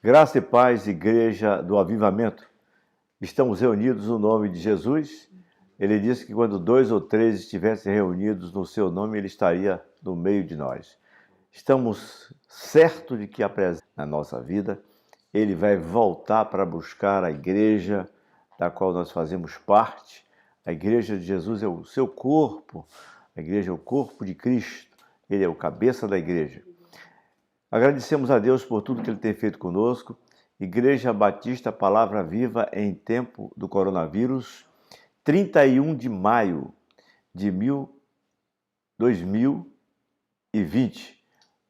Graça e paz, Igreja do Avivamento. Estamos reunidos no nome de Jesus. Ele disse que quando 2 ou 3 estivessem reunidos no seu nome, ele estaria no meio de nós. Estamos certos de que a presença na nossa vida, ele vai voltar para buscar a igreja da qual nós fazemos parte. A igreja de Jesus é o seu corpo. A igreja é o corpo de Cristo. Ele é o cabeça da igreja. Agradecemos a Deus por tudo que Ele tem feito conosco. Igreja Batista Palavra Viva em tempo do coronavírus, 31 de maio de 2020,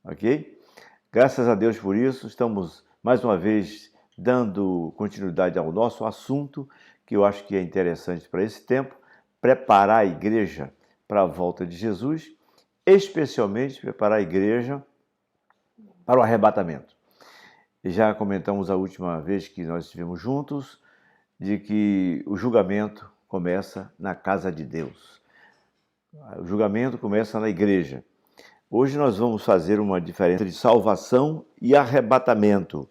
ok? Graças a Deus por isso, estamos mais uma vez dando continuidade ao nosso assunto, que eu acho que é interessante para esse tempo, preparar a igreja para a volta de Jesus, especialmente preparar a igreja para o arrebatamento. Já comentamos a última vez que nós estivemos juntos, de que o julgamento começa na casa de Deus. O julgamento começa na igreja. Hoje nós vamos fazer uma diferença de salvação e arrebatamento,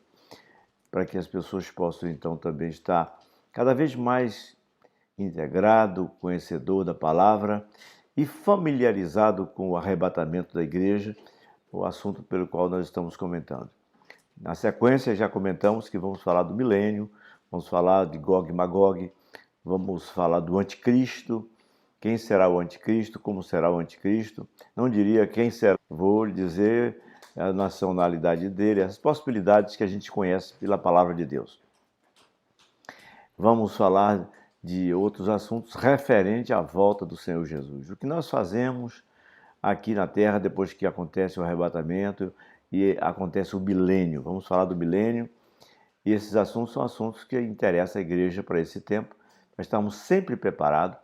para que as pessoas possam então também estar cada vez mais integrado, conhecedor da palavra e familiarizado com o arrebatamento da igreja, o assunto pelo qual nós estamos comentando. Na sequência, já comentamos que vamos falar do milênio, vamos falar de Gog e Magog, vamos falar do anticristo, quem será o anticristo, como será o anticristo. Não diria quem será, vou dizer a nacionalidade dele, as possibilidades que a gente conhece pela palavra de Deus. Vamos falar de outros assuntos referentes à volta do Senhor Jesus. O que nós fazemos aqui na Terra, depois que acontece o arrebatamento e acontece o milênio. Vamos falar do milênio, e esses assuntos são assuntos que interessam a igreja para esse tempo. Nós estamos sempre preparados,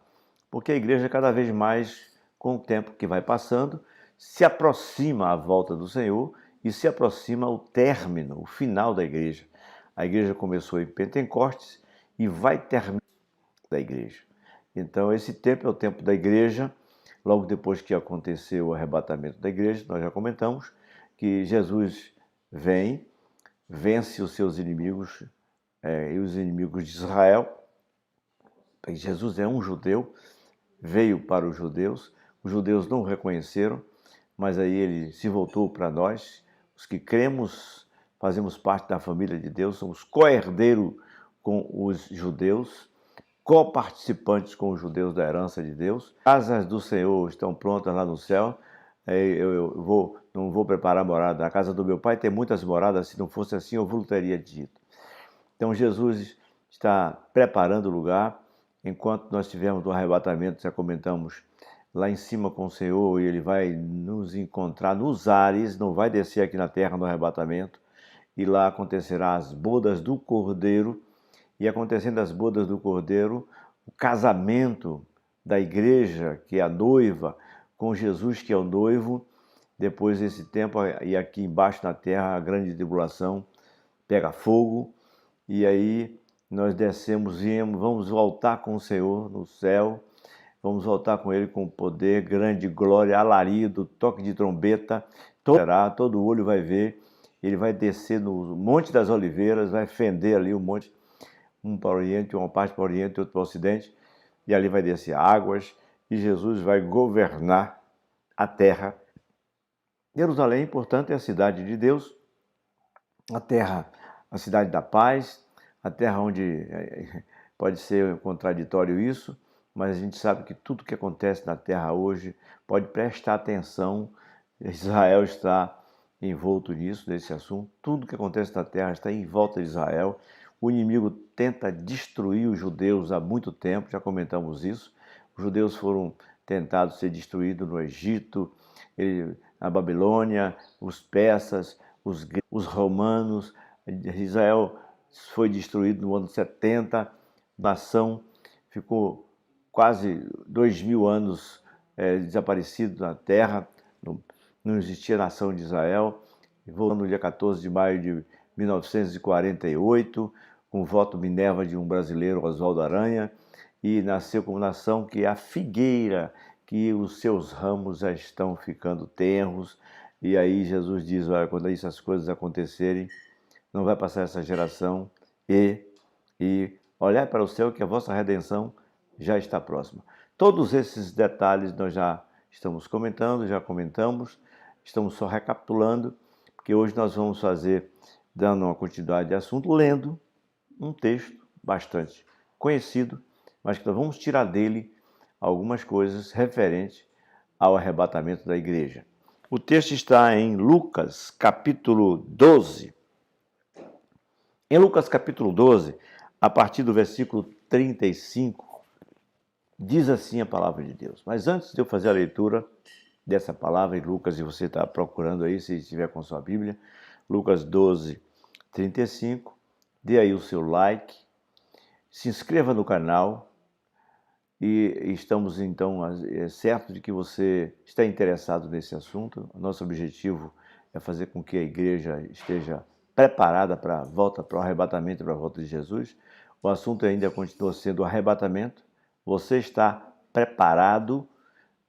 porque a igreja cada vez mais, com o tempo que vai passando, se aproxima a volta do Senhor e se aproxima o término, o final da igreja. A igreja começou em Pentecostes e vai terminar da igreja. Então esse tempo é o tempo da igreja. Logo depois que aconteceu o arrebatamento da igreja, nós já comentamos que Jesus vem, vence os seus inimigos e os inimigos de Israel. Jesus é um judeu, veio para os judeus não o reconheceram, mas aí ele se voltou para nós, os que cremos, fazemos parte da família de Deus, somos co-herdeiros com os judeus, co-participantes com os judeus da herança de Deus. As casas do Senhor estão prontas lá no céu. Não vou preparar morada. Na casa do meu pai tem muitas moradas, se não fosse assim eu vos teria dito. Então Jesus está preparando o lugar. Enquanto nós estivermos no arrebatamento, já comentamos, lá em cima com o Senhor, e Ele vai nos encontrar nos ares, não vai descer aqui na terra no arrebatamento, e lá acontecerá as bodas do Cordeiro. E acontecendo as bodas do Cordeiro, o casamento da igreja, que é a noiva, com Jesus, que é o noivo. Depois desse tempo, e aqui embaixo na terra, a grande tribulação pega fogo, e aí nós descemos, vamos voltar com o Senhor no céu, vamos voltar com Ele com poder, grande glória, alarido, toque de trombeta, todo olho vai ver. Ele vai descer no Monte das Oliveiras, vai fender ali o monte, um para o Oriente, uma parte para o Oriente, outro para o Ocidente, e ali vai descer águas, e Jesus vai governar a terra. Jerusalém, portanto, é a cidade de Deus, a terra, a cidade da paz, a terra onde pode ser contraditório isso, mas a gente sabe que tudo que acontece na terra hoje, pode prestar atenção, Israel está envolto nisso, nesse assunto, tudo que acontece na terra está em volta de Israel. O inimigo tenta destruir os judeus há muito tempo, já comentamos isso. Os judeus foram tentados ser destruídos no Egito, na Babilônia, os persas, os romanos. Israel foi destruído no ano 70, a nação ficou quase 2000 anos desaparecido na terra, não existia nação de Israel. Voltando no dia 14 de maio de 1948, com o voto Minerva de um brasileiro, Oswaldo Aranha, e nasceu como nação que é a figueira, que os seus ramos já estão ficando tenros. E aí Jesus diz, olha, quando essas coisas acontecerem, não vai passar essa geração e olhar para o céu que a vossa redenção já está próxima. Todos esses detalhes nós já estamos comentando, já comentamos, estamos só recapitulando, porque hoje nós vamos fazer, dando uma continuidade de assunto, lendo um texto bastante conhecido, mas que nós vamos tirar dele algumas coisas referentes ao arrebatamento da igreja. O texto está em Lucas, capítulo 12. Em Lucas, capítulo 12, a partir do versículo 35, diz assim a palavra de Deus. Mas antes de eu fazer a leitura dessa palavra em Lucas, e você está procurando aí, se estiver com sua Bíblia, Lucas 12, 35, dê aí o seu like, se inscreva no canal, e estamos então certo de que você está interessado nesse assunto. Nosso objetivo é fazer com que a igreja esteja preparada para a volta, para o arrebatamento, para a volta de Jesus. O assunto ainda continua sendo o arrebatamento. Você está preparado?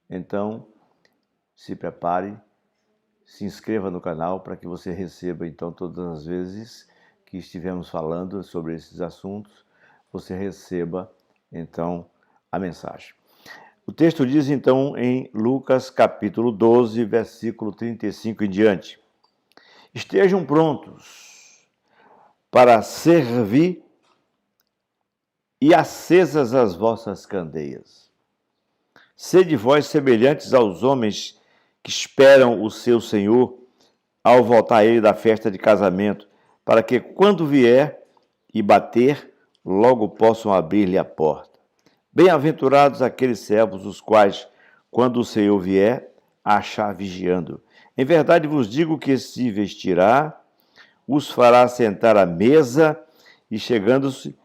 Então, se prepare, se inscreva no canal para que você receba então todas as vezes que estivermos falando sobre esses assuntos, você receba então a mensagem. O texto diz então em Lucas capítulo 12, versículo 35 em diante: Estejam prontos para servir e acesas as vossas candeias. Sede vós semelhantes aos homens que esperam o seu Senhor ao voltar ele da festa de casamento, para que quando vier e bater, logo possam abrir-lhe a porta. Bem-aventurados aqueles servos, os quais, quando o Senhor vier, achar vigiando. Em verdade vos digo que se vestirá, os fará sentar à mesa e, chegando-se,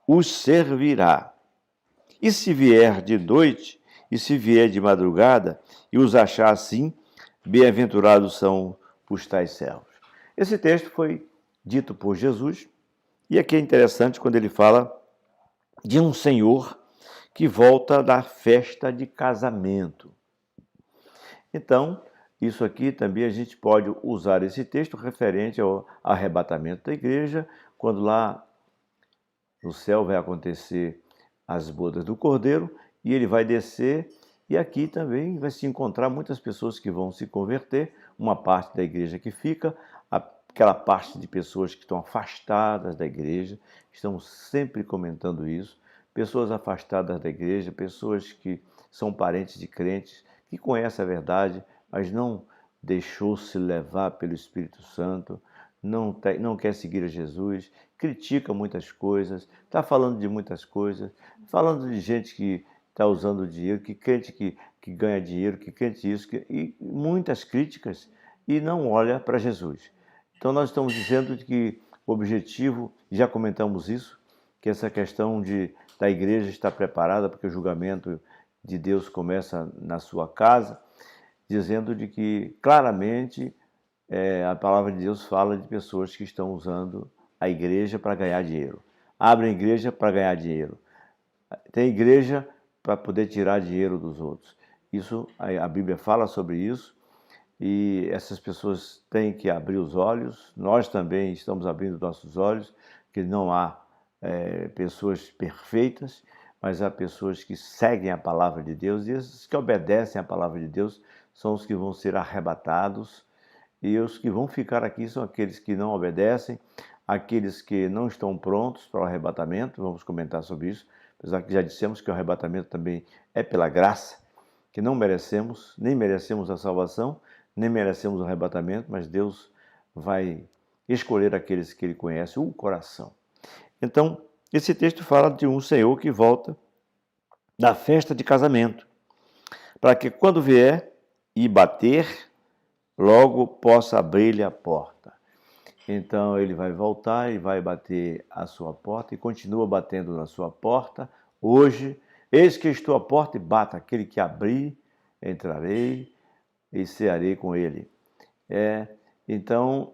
os servirá. E se vier de noite, e se vier de madrugada, e os achar assim, bem-aventurados são os tais servos. Esse texto foi dito por Jesus, e aqui é interessante quando ele fala de um senhor que volta da festa de casamento. Então, isso aqui também a gente pode usar esse texto referente ao arrebatamento da igreja, quando lá no céu vai acontecer as bodas do Cordeiro e ele vai descer, e aqui também vai se encontrar muitas pessoas que vão se converter, uma parte da igreja que fica, aquela parte de pessoas que estão afastadas da igreja, estamos sempre comentando isso, pessoas afastadas da igreja, pessoas que são parentes de crentes, que conhecem a verdade, mas não deixou-se levar pelo Espírito Santo, não quer seguir a Jesus, critica muitas coisas, está falando de muitas coisas, falando de gente que está usando dinheiro, que crente que ganha dinheiro, que crente isso, e muitas críticas, e não olha para Jesus. Então nós estamos dizendo que o objetivo, já comentamos isso, que essa questão da igreja estar preparada, porque o julgamento de Deus começa na sua casa, dizendo de que claramente a palavra de Deus fala de pessoas que estão usando a igreja para ganhar dinheiro. Abrem igreja para ganhar dinheiro. Tem igreja para poder tirar dinheiro dos outros. Isso, a Bíblia fala sobre isso, e essas pessoas têm que abrir os olhos. Nós também estamos abrindo nossos olhos, que não há pessoas perfeitas, mas há pessoas que seguem a palavra de Deus, e esses que obedecem à palavra de Deus são os que vão ser arrebatados, e os que vão ficar aqui são aqueles que não obedecem, aqueles que não estão prontos para o arrebatamento. Vamos comentar sobre isso, apesar que já dissemos que o arrebatamento também é pela graça, que não merecemos, nem merecemos a salvação, nem merecemos o arrebatamento, mas Deus vai escolher aqueles que Ele conhece, o coração. Então, esse texto fala de um senhor que volta da festa de casamento, para que quando vier e bater, logo possa abrir-lhe a porta. Então ele vai voltar e vai bater a sua porta, e continua batendo na sua porta. Hoje, eis que estou à porta e bato, aquele que abrir, entrarei e cearei com ele. Então,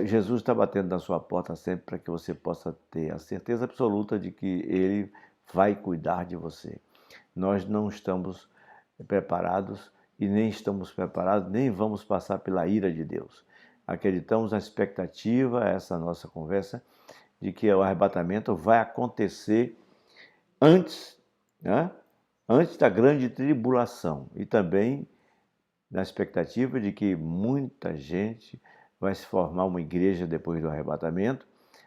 Jesus está batendo na sua porta sempre para que você possa ter a certeza absoluta de que Ele vai cuidar de você. Nós não estamos preparados e nem estamos preparados, nem vamos passar pela ira de Deus. acreditamos na expectativa, essa nossa conversa, de que o arrebatamento vai acontecer antes, né? Antes da grande tribulação, e também na expectativa de que muita gente vai se formar uma igreja depois do arrebatamento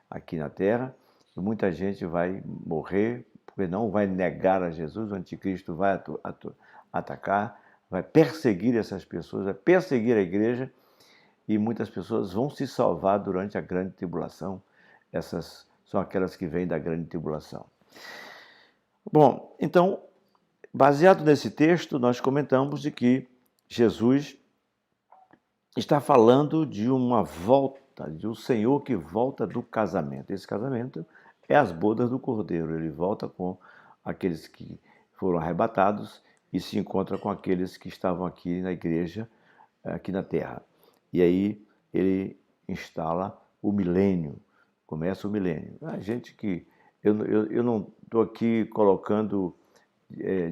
aqui na terra, e muita gente vai morrer, porque não vai negar a Jesus, o anticristo vai atacar, vai perseguir essas pessoas, vai perseguir a igreja, e muitas pessoas vão se salvar durante a grande tribulação. Essas são aquelas que vêm da grande tribulação. Bom, então, baseado nesse texto, nós comentamos de que Jesus está falando de uma volta, de um Senhor que volta do casamento. Esse casamento é as bodas do Cordeiro. Ele volta com aqueles que foram arrebatados e se encontra com aqueles que estavam aqui na igreja, aqui na terra. E aí ele instala o milênio, começa o milênio. A gente que... Eu não estou aqui colocando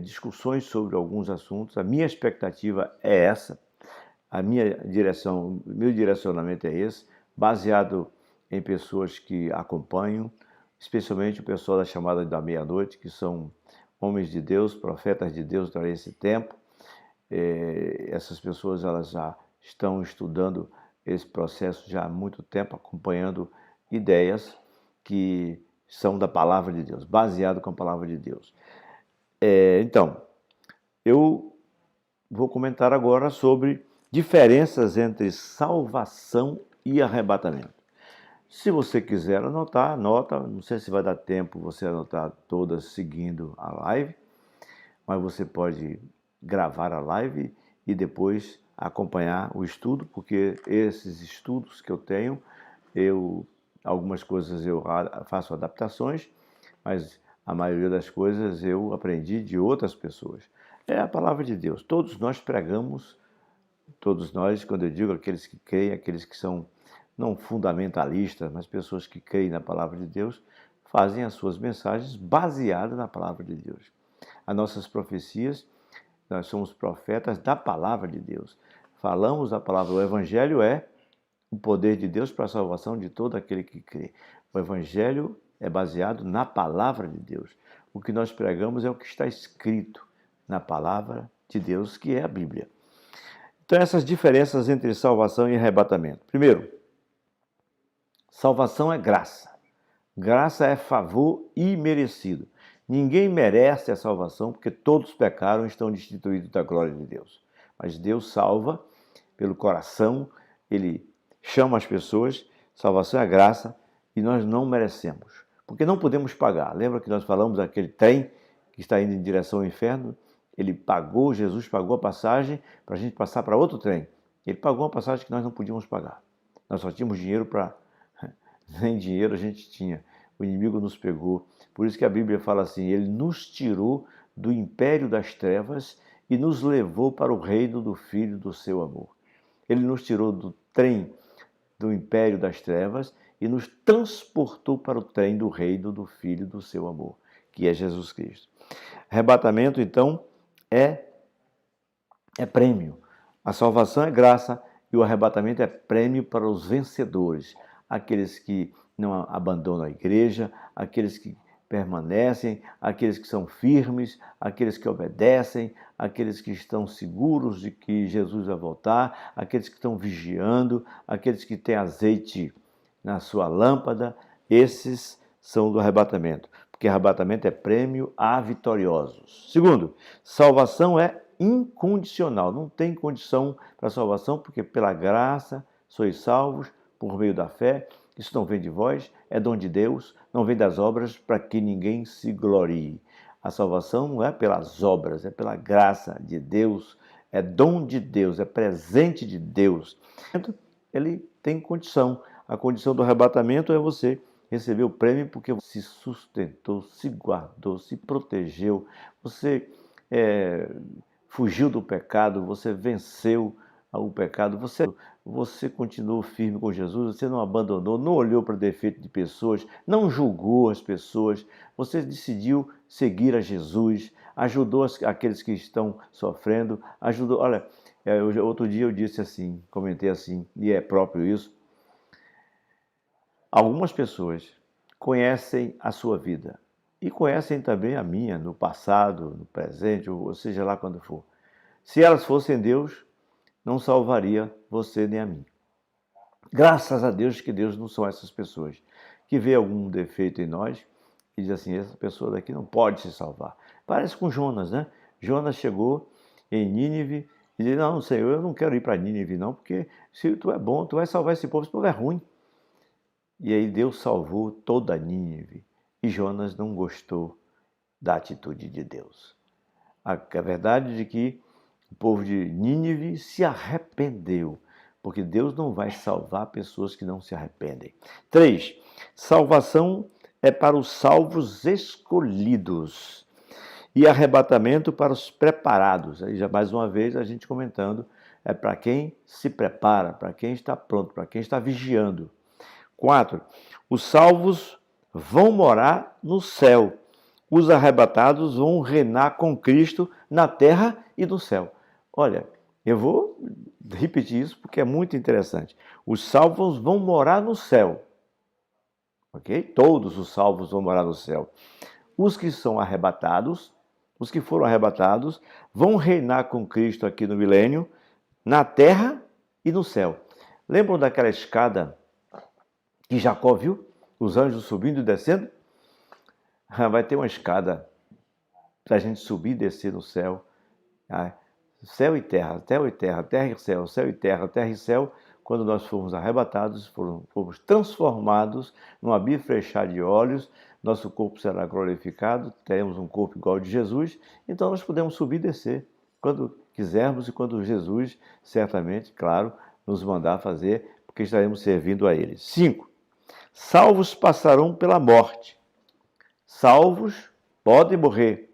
discussões sobre alguns assuntos, a minha expectativa é essa, meu direcionamento é esse, baseado em pessoas que acompanham, especialmente o pessoal da chamada da meia-noite, que são homens de Deus, profetas de Deus durante esse tempo. Essas pessoas elas já estão estudando esse processo já há muito tempo, acompanhando ideias que são da palavra de Deus, baseado com a palavra de Deus. Então, eu vou comentar agora sobre diferenças entre salvação e arrebatamento. Se você quiser anotar, anota. Não sei se vai dar tempo você anotar todas seguindo a live, mas você pode gravar a live e depois acompanhar o estudo, porque esses estudos que eu tenho, algumas coisas eu faço adaptações, mas a maioria das coisas eu aprendi de outras pessoas. É a palavra de Deus. Todos nós pregamos, todos nós, quando eu digo aqueles que creem, aqueles que são não fundamentalistas, mas pessoas que creem na palavra de Deus, fazem as suas mensagens baseadas na palavra de Deus. As nossas profecias, nós somos profetas da palavra de Deus. Falamos a palavra. O Evangelho é o poder de Deus para a salvação de todo aquele que crê. O Evangelho é baseado na palavra de Deus. O que nós pregamos é o que está escrito na palavra de Deus, que é a Bíblia. Então, essas diferenças entre salvação e arrebatamento. Primeiro, salvação é graça. Graça é favor imerecido. Ninguém merece a salvação, porque todos pecaram e estão destituídos da glória de Deus. Mas Deus salva pelo coração, Ele chama as pessoas, salvação é graça e nós não merecemos, porque não podemos pagar. Lembra que nós falamos daquele trem que está indo em direção ao inferno? Jesus pagou a passagem para a gente passar para outro trem. Ele pagou uma passagem que nós não podíamos pagar. Nós só tínhamos dinheiro para... Nem dinheiro a gente tinha. O inimigo nos pegou. Por isso que a Bíblia fala assim, ele nos tirou do império das trevas e nos levou para o reino do Filho do seu amor. Ele nos tirou do trem do império das trevas e nos transportou para o trem do reino do Filho do seu amor, que é Jesus Cristo. Arrebatamento, então, é prêmio. A salvação é graça e o arrebatamento é prêmio para os vencedores, aqueles que não abandonam a igreja, aqueles que permanecem, aqueles que são firmes, aqueles que obedecem, aqueles que estão seguros de que Jesus vai voltar, aqueles que estão vigiando, aqueles que têm azeite na sua lâmpada, esses são do arrebatamento, porque arrebatamento é prêmio a vitoriosos. Segundo, salvação é incondicional, não tem condição para salvação, porque pela graça sois salvos por meio da fé. Isso não vem de vós, é dom de Deus, não vem das obras para que ninguém se glorie. A salvação não é pelas obras, é pela graça de Deus, é dom de Deus, é presente de Deus. Ele tem condição. A condição do arrebatamento é você receber o prêmio porque você se sustentou, se guardou, se protegeu, você fugiu do pecado, você venceu o pecado, você continuou firme com Jesus, você não abandonou, não olhou para o defeito de pessoas, não julgou as pessoas, você decidiu seguir a Jesus, ajudou aqueles que estão sofrendo, ajudou. Olha, Outro dia eu disse assim, comentei assim, e é próprio isso. Algumas pessoas conhecem a sua vida e conhecem também a minha, no passado, no presente, ou seja lá quando for. Se elas fossem Deus, não salvaria você nem a mim. Graças a Deus que Deus não são essas pessoas que vê algum defeito em nós e diz assim, essa pessoa daqui não pode se salvar. Parece com Jonas, né? Jonas chegou em Nínive e disse, não, Senhor, eu não quero ir para Nínive não, porque se tu é bom, tu vai salvar esse povo é ruim. E aí Deus salvou toda a Nínive e Jonas não gostou da atitude de Deus. A verdade é que o povo de Nínive se arrependeu, porque Deus não vai salvar pessoas que não se arrependem. 3. Salvação é para os salvos escolhidos e arrebatamento para os preparados. Aí já mais uma vez a gente comentando, é para quem se prepara, para quem está pronto, para quem está vigiando. 4. Os salvos vão morar no céu. Os arrebatados vão reinar com Cristo na terra e no céu. Olha, eu vou repetir isso porque é muito interessante. Os salvos vão morar no céu. Ok? Todos os salvos vão morar no céu. Os que são arrebatados, os que foram arrebatados, vão reinar com Cristo aqui no milênio, na terra e no céu. Lembram daquela escada que Jacó viu? Os anjos subindo e descendo? Vai ter uma escada para a gente subir e descer no céu. Céu e terra, terra e céu, céu e terra e céu. Quando nós formos arrebatados, fomos transformados num abrir e fechar de olhos, nosso corpo será glorificado, teremos um corpo igual ao de Jesus, então nós podemos subir e descer quando quisermos e quando Jesus, certamente, claro, nos mandar fazer, porque estaremos servindo a Ele. 5. Salvos passarão pela morte. Salvos podem morrer.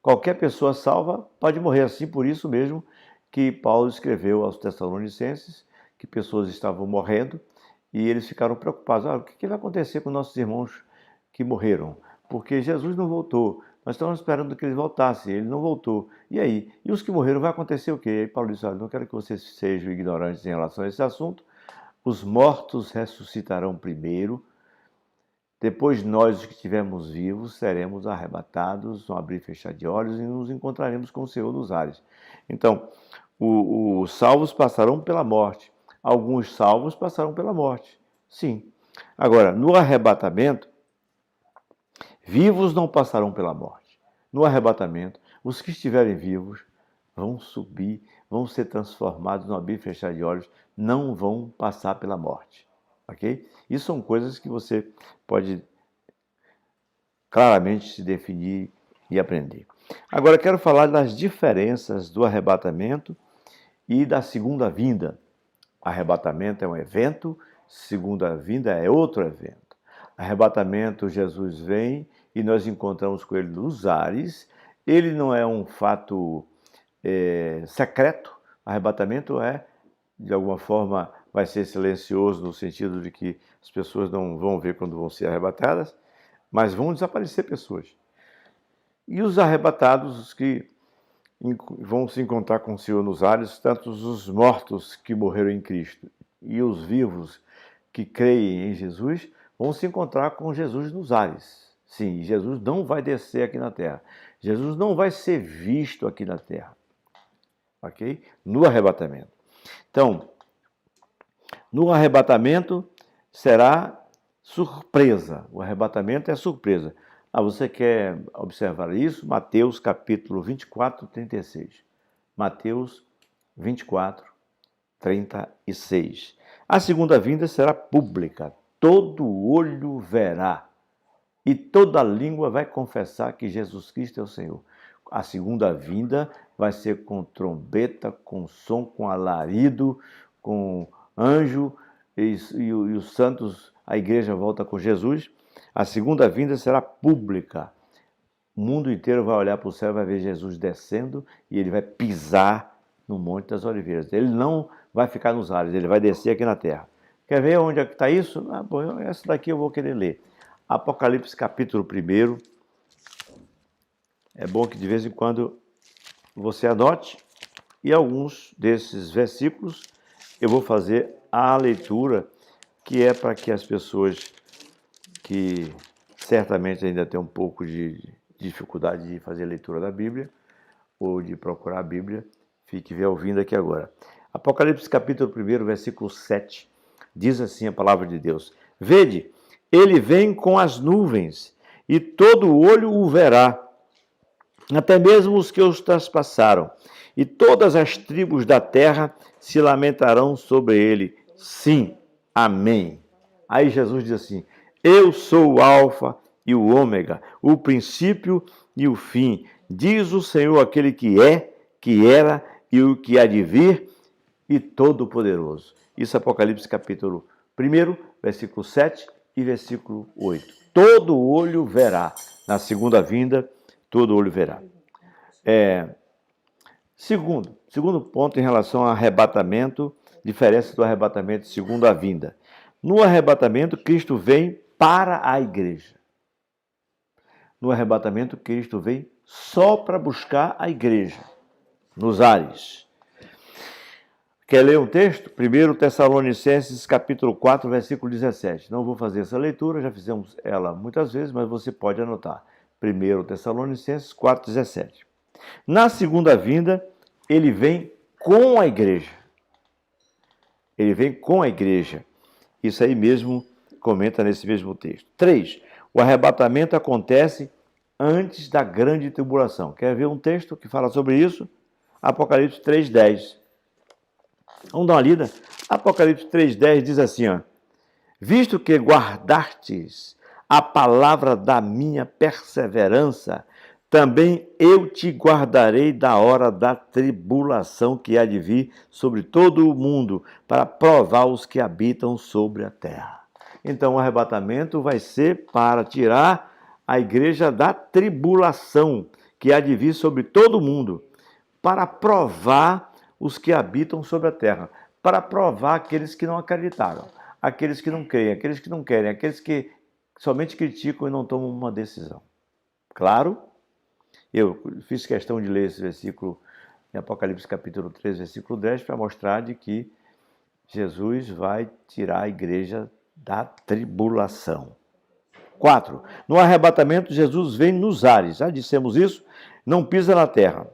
Qualquer pessoa salva pode morrer, assim por isso mesmo que Paulo escreveu aos Tessalonicenses que pessoas estavam morrendo e eles ficaram preocupados. O que vai acontecer com nossos irmãos que morreram? Porque Jesus não voltou. Nós estamos esperando que ele voltasse, ele não voltou. E aí? E os que morreram, vai acontecer o quê? E aí Paulo disse, não quero que vocês sejam ignorantes em relação a esse assunto. Os mortos ressuscitarão primeiro. Depois nós, os que estivermos vivos, seremos arrebatados, no abrir e fechar de olhos, e nos encontraremos com o Senhor nos ares. Então, os salvos passarão pela morte. Alguns salvos passarão pela morte. Sim. Agora, no arrebatamento, vivos não passarão pela morte. No arrebatamento, os que estiverem vivos vão subir, vão ser transformados no abrir e fechar de olhos, não vão passar pela morte. Ok? Isso são coisas que você pode claramente se definir e aprender. Agora, quero falar das diferenças do arrebatamento e da segunda vinda. Arrebatamento é um evento, segunda vinda é outro evento. Arrebatamento, Jesus vem e nós encontramos com ele nos ares. Ele não é um fato secreto. Arrebatamento de alguma forma, vai ser silencioso no sentido de que as pessoas não vão ver quando vão ser arrebatadas, mas vão desaparecer pessoas. E os arrebatados, os que vão se encontrar com o Senhor nos ares, tanto os mortos que morreram em Cristo e os vivos que creem em Jesus, vão se encontrar com Jesus nos ares. Sim, Jesus não vai descer aqui na terra. Jesus não vai ser visto aqui na terra. Ok? No arrebatamento. Então, no arrebatamento será surpresa. O arrebatamento é surpresa. Você quer observar isso? Mateus capítulo 24, 36. Mateus 24, 36. A segunda vinda será pública. Todo olho verá e toda língua vai confessar que Jesus Cristo é o Senhor. A segunda vinda vai ser com trombeta, com som, com alarido, com anjo e os santos, a igreja volta com Jesus. A segunda vinda será pública. O mundo inteiro vai olhar para o céu e vai ver Jesus descendo e ele vai pisar no Monte das Oliveiras. Ele não vai ficar nos ares, ele vai descer aqui na terra. Quer ver onde é que está isso? Bom, essa daqui eu vou querer ler. Apocalipse capítulo 1. É bom que de vez em quando você anote e alguns desses versículos eu vou fazer a leitura, que é para que as pessoas que certamente ainda têm um pouco de dificuldade de fazer a leitura da Bíblia ou de procurar a Bíblia, fique ouvindo aqui agora. Apocalipse capítulo 1, versículo 7, diz assim a palavra de Deus: Vede, ele vem com as nuvens, e todo olho o verá, até mesmo os que os traspassaram, e todas as tribos da terra se lamentarão sobre ele. Sim, amém. Aí Jesus diz assim: Eu sou o Alfa e o Ômega, o princípio e o fim, diz o Senhor, aquele que é, que era e o que há de vir, e Todo-Poderoso. Isso é Apocalipse capítulo 1, versículo 7 e versículo 8. Todo olho verá. Na segunda vinda, todo olho verá. Segundo ponto em relação ao arrebatamento, diferença do arrebatamento segundo a vinda. No arrebatamento, Cristo vem para a igreja. No arrebatamento, Cristo vem só para buscar a igreja, nos ares. Quer ler um texto? 1 Tessalonicenses, capítulo 4, versículo 17. Não vou fazer essa leitura, já fizemos ela muitas vezes, mas você pode anotar. 1 Tessalonicenses 4, 17. Na segunda vinda, ele vem com a igreja. Ele vem com a igreja. Isso aí mesmo comenta nesse mesmo texto. 3. O arrebatamento acontece antes da grande tribulação. Quer ver um texto que fala sobre isso? Apocalipse 3:10. Vamos dar uma lida? Apocalipse 3:10 diz assim, ó: Visto que guardastes a palavra da minha perseverança, também eu te guardarei da hora da tribulação que há de vir sobre todo o mundo, para provar os que habitam sobre a terra. Então o arrebatamento vai ser para tirar a igreja da tribulação que há de vir sobre todo o mundo, para provar os que habitam sobre a terra, para provar aqueles que não acreditaram, aqueles que não creem, aqueles que não querem, aqueles que somente criticam e não tomam uma decisão. Claro? Eu fiz questão de ler esse versículo em Apocalipse capítulo 3, versículo 10, para mostrar de que Jesus vai tirar a igreja da tribulação. 4. No arrebatamento, Jesus vem nos ares. Já dissemos isso? Não pisa na terra.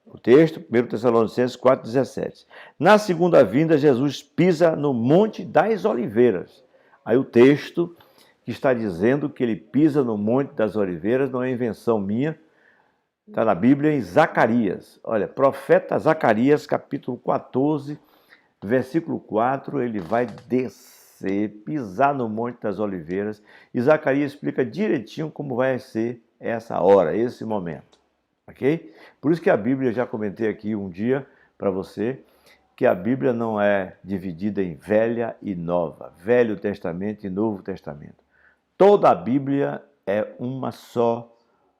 O texto, 1 Tessalonicenses 4,17. Na segunda vinda, Jesus pisa no Monte das Oliveiras. Aí o texto que está dizendo que ele pisa no Monte das Oliveiras não é invenção minha, está na Bíblia, em Zacarias. Olha, profeta Zacarias, capítulo 14, versículo 4, ele vai descer, pisar no Monte das Oliveiras, e Zacarias explica direitinho como vai ser essa hora, esse momento. Ok? Por isso que a Bíblia, já comentei aqui um dia para você, que a Bíblia não é dividida em velha e nova, Velho Testamento e Novo Testamento. Toda a Bíblia é uma só.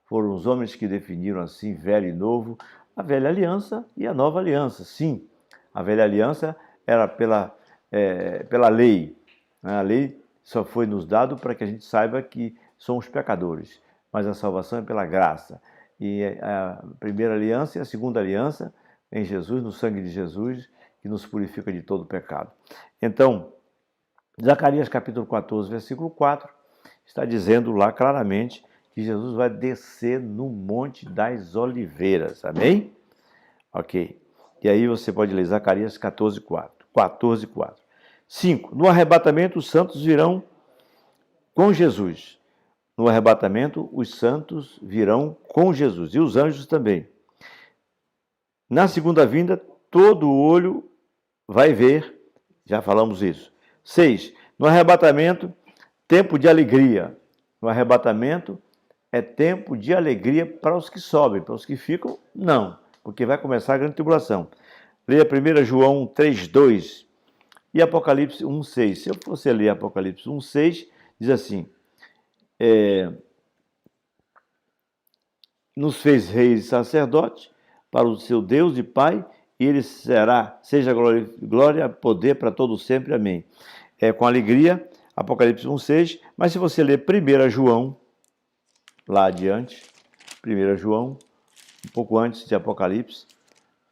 Foram os homens que definiram assim, velho e novo, a velha aliança e a nova aliança. Sim, a velha aliança era pela lei. A lei só foi nos dado para que a gente saiba que somos pecadores, mas a salvação é pela graça. E a primeira aliança e a segunda aliança em Jesus, no sangue de Jesus, que nos purifica de todo pecado. Então, Zacarias capítulo 14, versículo 4, está dizendo lá claramente que Jesus vai descer no Monte das Oliveiras. Amém? Ok. E aí você pode ler Zacarias 14, 4. 5. No arrebatamento, os santos virão com Jesus. No arrebatamento, os santos virão com Jesus. E os anjos também. Na segunda vinda, todo olho vai ver. Já falamos isso. 6. No arrebatamento, tempo de alegria. No arrebatamento, é tempo de alegria para os que sobem, para os que ficam, não, porque vai começar a grande tribulação. Leia 1 João 3,2 e Apocalipse 1,6. Se eu fosse ler Apocalipse 1,6, diz assim: nos fez reis e sacerdotes para o seu Deus e Pai, e ele seja glória, poder para todos sempre, amém. Com alegria, Apocalipse 1,6, mas se você ler 1 João, lá adiante, 1 João, um pouco antes de Apocalipse,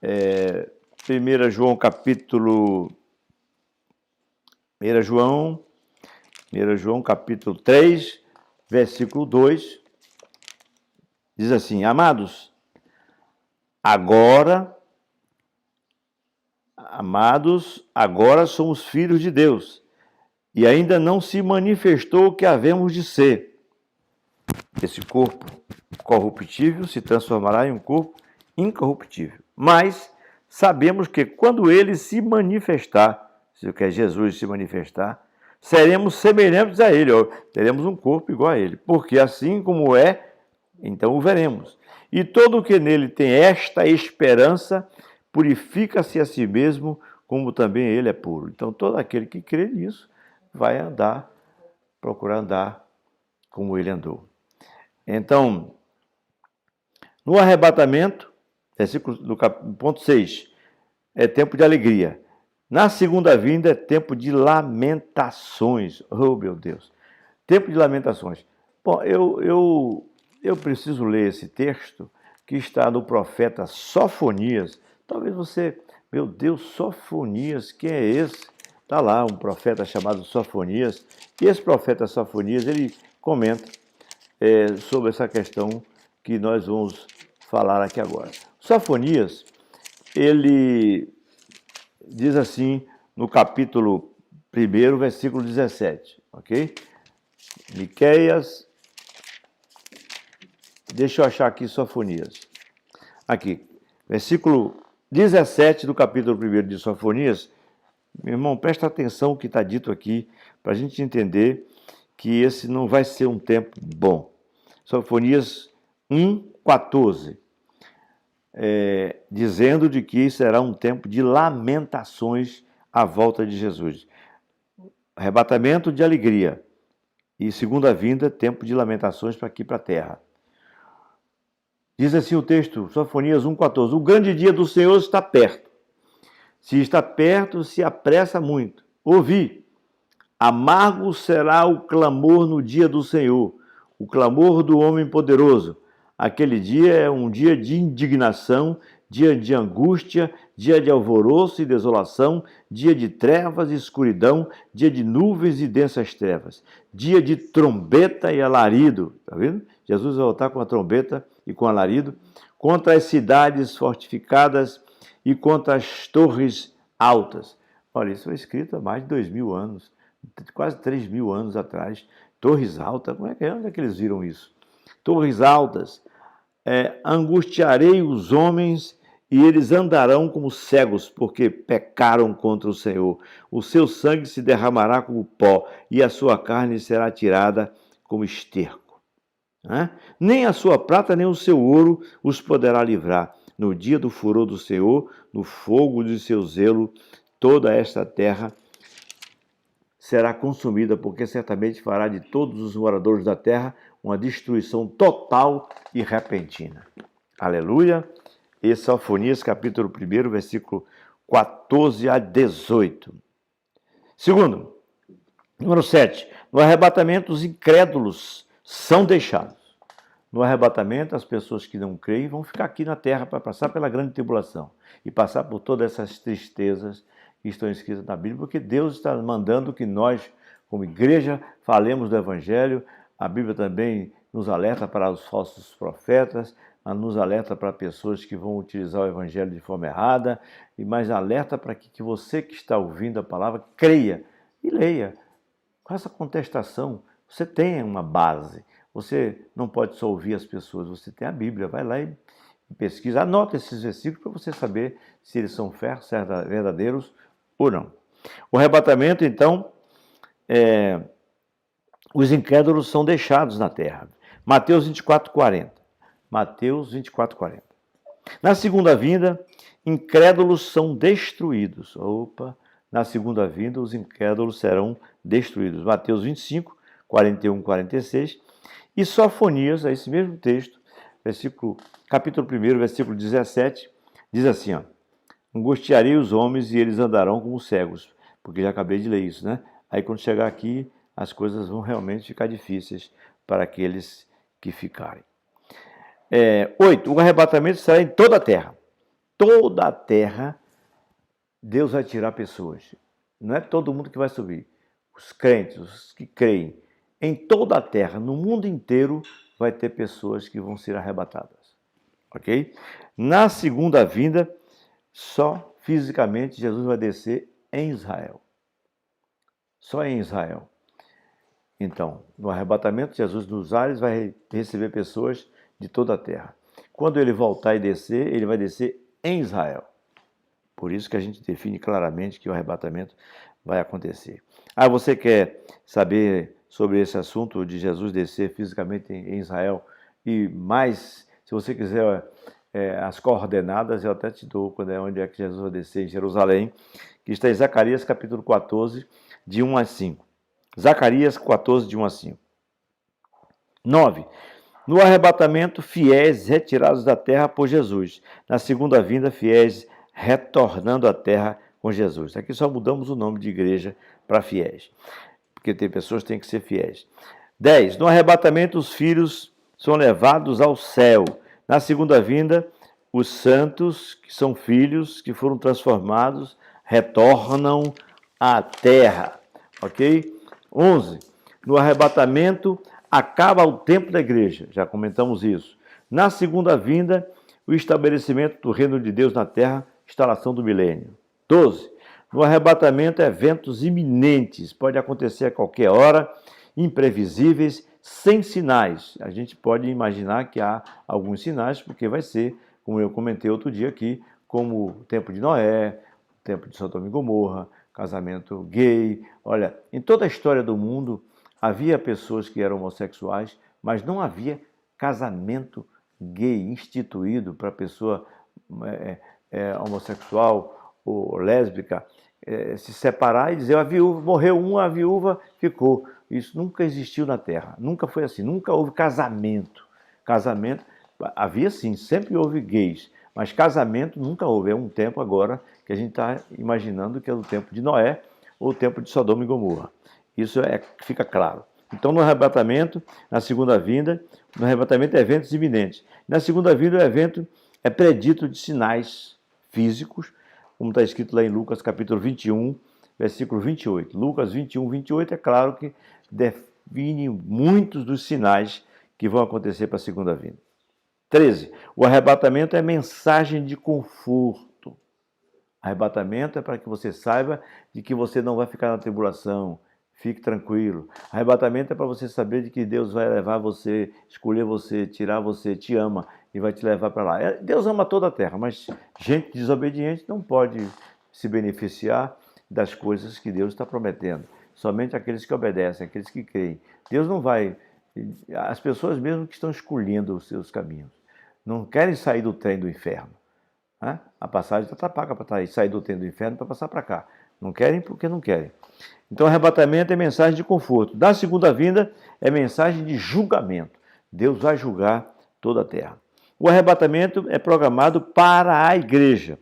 1 João capítulo 1 João capítulo 3, versículo 2, diz assim: Amados, agora somos filhos de Deus, e ainda não se manifestou o que havemos de ser. Esse corpo corruptível se transformará em um corpo incorruptível. Mas sabemos que quando ele se manifestar, se quer Jesus se manifestar, seremos semelhantes a ele, teremos um corpo igual a ele, porque assim como é, então o veremos. E todo o que nele tem esta esperança purifica-se a si mesmo, como também ele é puro. Então todo aquele que crê nisso vai procurar andar como ele andou. Então, no arrebatamento, versículo do ponto 6, é tempo de alegria. Na segunda vinda é tempo de lamentações. Oh, meu Deus! Tempo de lamentações. Bom, eu preciso ler esse texto que está no profeta Sofonias. Talvez você, meu Deus, Sofonias, quem é esse? Está lá um profeta chamado Sofonias. E esse profeta Sofonias, ele comenta sobre essa questão que nós vamos falar aqui agora. Sofonias, ele diz assim no capítulo 1, versículo 17, ok? Miqueias, deixa eu achar aqui Sofonias. Aqui, versículo 17 do capítulo 1 de Sofonias. Meu irmão, presta atenção no que está dito aqui, para a gente entender que esse não vai ser um tempo bom. Sofonias 1:14, dizendo de que será um tempo de lamentações à volta de Jesus. Arrebatamento de alegria e segunda vinda, tempo de lamentações para aqui para a terra. Diz assim o texto, Sofonias 1:14, o grande dia do Senhor está perto. Se está perto, se apressa muito. Ouvi, amargo será o clamor no dia do Senhor, o clamor do homem poderoso. Aquele dia é um dia de indignação, dia de angústia, dia de alvoroço e desolação, dia de trevas e escuridão, dia de nuvens e densas trevas, dia de trombeta e alarido. Está vendo? Jesus vai voltar com a trombeta e com alarido, contra as cidades fortificadas e contra as torres altas. Olha, isso foi escrito há mais de 2.000 anos, quase 3.000 anos atrás. Torres altas, onde é que eles viram isso? Torres altas, angustiarei os homens e eles andarão como cegos, porque pecaram contra o Senhor. O seu sangue se derramará como pó e a sua carne será tirada como esterco. Nem a sua prata nem o seu ouro os poderá livrar. No dia do furor do Senhor, no fogo de seu zelo, toda esta terra será consumida, porque certamente fará de todos os moradores da terra uma destruição total e repentina. Aleluia! E Sofonias, capítulo 1, versículo 14 a 18. Segundo, número 7. No arrebatamento, os incrédulos são deixados. No arrebatamento, as pessoas que não creem vão ficar aqui na terra para passar pela grande tribulação e passar por todas essas tristezas que estão escritas na Bíblia, porque Deus está mandando que nós, como igreja, falemos do Evangelho. A Bíblia também nos alerta para os falsos profetas, nos alerta para pessoas que vão utilizar o Evangelho de forma errada, e mais alerta para que você que está ouvindo a palavra creia e leia. Com essa contestação, você tem uma base. Você não pode só ouvir as pessoas, você tem a Bíblia. Vai lá e pesquisa, anota esses versículos para você saber se eles são verdadeiros ou não. O arrebatamento, então, os incrédulos são deixados na terra. Mateus 24:40. Mateus 24:40. Na segunda vinda, incrédulos são destruídos. Na segunda vinda, os incrédulos serão destruídos. Mateus 25:41, 46. E Sofonias, esse mesmo texto, capítulo 1, versículo 17, diz assim, angustiarei os homens e eles andarão como cegos, porque já acabei de ler isso, né? Aí quando chegar aqui, as coisas vão realmente ficar difíceis para aqueles que ficarem. 8. O arrebatamento será em toda a terra. toda a terra, Deus vai tirar pessoas. Não é todo mundo que vai subir. Os crentes, os que creem, em toda a terra, no mundo inteiro, vai ter pessoas que vão ser arrebatadas. Ok? Na segunda vinda, só fisicamente Jesus vai descer em Israel. Só em Israel. Então, no arrebatamento, Jesus nos ares vai receber pessoas de toda a terra. Quando ele voltar e descer, ele vai descer em Israel. Por isso que a gente define claramente que o arrebatamento vai acontecer. Você quer saber sobre esse assunto de Jesus descer fisicamente em Israel? E mais, se você quiser as coordenadas, eu até te dou onde é que Jesus vai descer, em Jerusalém, que está em Zacarias capítulo 14, de 1 a 5. Zacarias 14, de 1 a 5. 9. No arrebatamento, fiéis retirados da terra por Jesus. Na segunda vinda, fiéis retornando à terra com Jesus. Aqui só mudamos o nome de igreja para fiéis, porque tem pessoas que têm que ser fiéis. 10. No arrebatamento, os filhos são levados ao céu. Na segunda vinda, os santos, que são filhos, que foram transformados, retornam à terra. Ok? 11. No arrebatamento, acaba o tempo da igreja. Já comentamos isso. Na segunda vinda, o estabelecimento do reino de Deus na terra, instalação do milênio. 12. No arrebatamento, eventos iminentes. Pode acontecer a qualquer hora, imprevisíveis, sem sinais. A gente pode imaginar que há alguns sinais, porque vai ser, como eu comentei outro dia aqui, como o tempo de Noé, o tempo de Sodoma e Gomorra, casamento gay. Olha, em toda a história do mundo, havia pessoas que eram homossexuais, mas não havia casamento gay instituído para pessoa homossexual ou lésbica se separar e dizer a viúva, morreu uma, a viúva ficou. Isso nunca existiu na Terra, nunca foi assim, nunca houve casamento. Casamento, havia sim, sempre houve gays, mas casamento nunca houve. É um tempo agora que a gente está imaginando que é o tempo de Noé ou o tempo de Sodoma e Gomorra. Isso fica claro. Então, no arrebatamento, na segunda vinda, no arrebatamento é eventos iminentes. Na segunda vinda, o evento é predito de sinais físicos, como está escrito lá em Lucas capítulo 21, versículo 28. Lucas 21, 28 é claro que define muitos dos sinais que vão acontecer para a segunda vinda. 13. O arrebatamento é mensagem de conforto. Arrebatamento é para que você saiba de que você não vai ficar na tribulação. Fique tranquilo. Arrebatamento é para você saber de que Deus vai levar você, escolher você, tirar você, te ama e vai te levar para lá. Deus ama toda a terra, mas gente desobediente não pode se beneficiar das coisas que Deus está prometendo. Somente aqueles que obedecem, aqueles que creem. Deus não vai... As pessoas mesmo que estão escolhendo os seus caminhos não querem sair do trem do inferno. Né? A passagem está paga para sair do trem do inferno para passar para cá. Não querem porque não querem. Então, arrebatamento é mensagem de conforto. Da segunda vinda é mensagem de julgamento. Deus vai julgar toda a terra. O arrebatamento é programado para a igreja.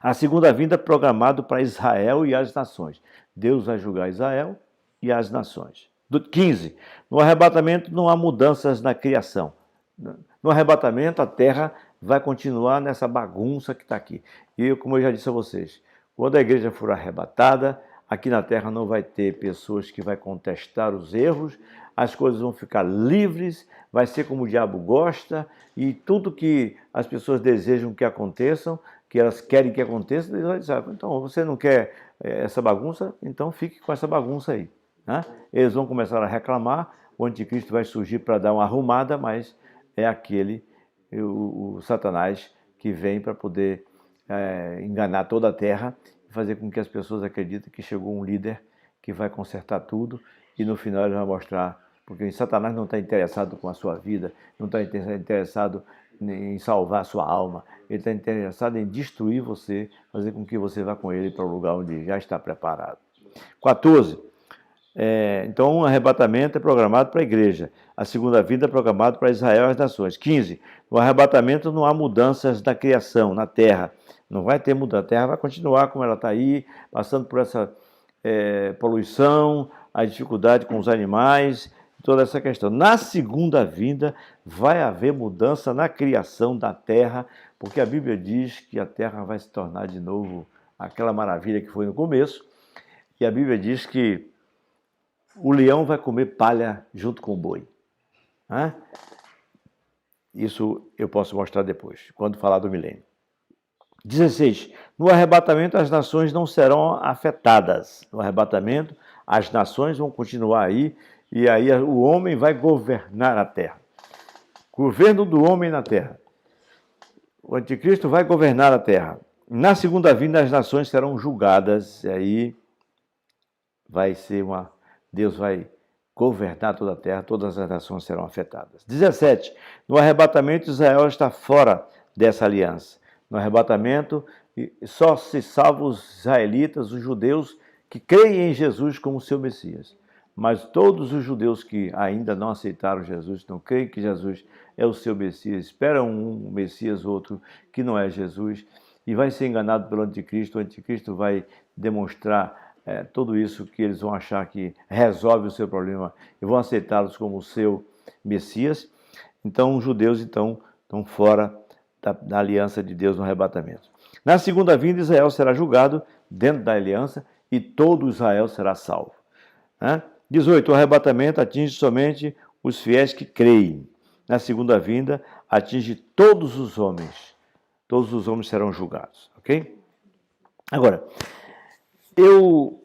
A segunda vinda é programado para Israel e as nações. Deus vai julgar Israel e as nações. 15. No arrebatamento não há mudanças na criação. No arrebatamento a terra vai continuar nessa bagunça que está aqui. E como eu já disse a vocês, quando a igreja for arrebatada, aqui na terra não vai ter pessoas que vão contestar os erros, as coisas vão ficar livres, vai ser como o diabo gosta, e tudo que as pessoas desejam que aconteçam, que elas querem que aconteça, eles vão dizer, então você não quer essa bagunça, então fique com essa bagunça aí. Né? Eles vão começar a reclamar, o anticristo vai surgir para dar uma arrumada, mas é aquele, o Satanás, que vem para poder enganar toda a terra, fazer com que as pessoas acreditem que chegou um líder que vai consertar tudo e no final ele vai mostrar, porque Satanás não está interessado com a sua vida, não está interessado em salvar a sua alma, ele está interessado em destruir você, fazer com que você vá com ele para o lugar onde já está preparado. 14. Então, um arrebatamento é programado para a igreja, a segunda vinda é programado para Israel e as nações. 15. No arrebatamento não há mudanças na criação, na terra. Não vai ter mudança, a terra vai continuar como ela está aí, passando por essa poluição, a dificuldade com os animais, toda essa questão. Na segunda vinda, vai haver mudança na criação da terra, porque a Bíblia diz que a terra vai se tornar de novo aquela maravilha que foi no começo, e a Bíblia diz que o leão vai comer palha junto com o boi. Isso eu posso mostrar depois, quando falar do milênio. 16. No arrebatamento, as nações não serão afetadas. No arrebatamento, as nações vão continuar aí, e aí o homem vai governar a terra. Governo do homem na terra. O anticristo vai governar a terra. Na segunda vinda, as nações serão julgadas, e aí vai ser Deus vai governar toda a terra, todas as nações serão afetadas. 17. No arrebatamento, Israel está fora dessa aliança. No arrebatamento, só se salvam os israelitas, os judeus que creem em Jesus como seu Messias. Mas todos os judeus que ainda não aceitaram Jesus, não creem que Jesus é o seu Messias, esperam um Messias, outro que não é Jesus, e vai ser enganado pelo anticristo. O anticristo vai demonstrar tudo isso que eles vão achar que resolve o seu problema e vão aceitá-los como o seu Messias. Então, os judeus estão fora da aliança de Deus no arrebatamento. Na segunda vinda, Israel será julgado dentro da aliança e todo Israel será salvo. 18. O arrebatamento atinge somente os fiéis que creem. Na segunda vinda, atinge todos os homens. Todos os homens serão julgados. Ok? Agora, eu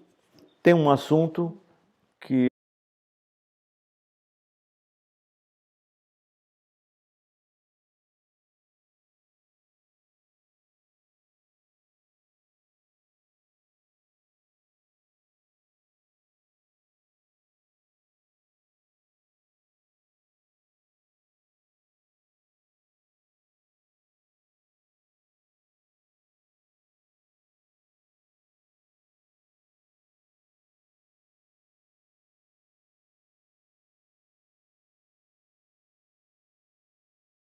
tenho um assunto que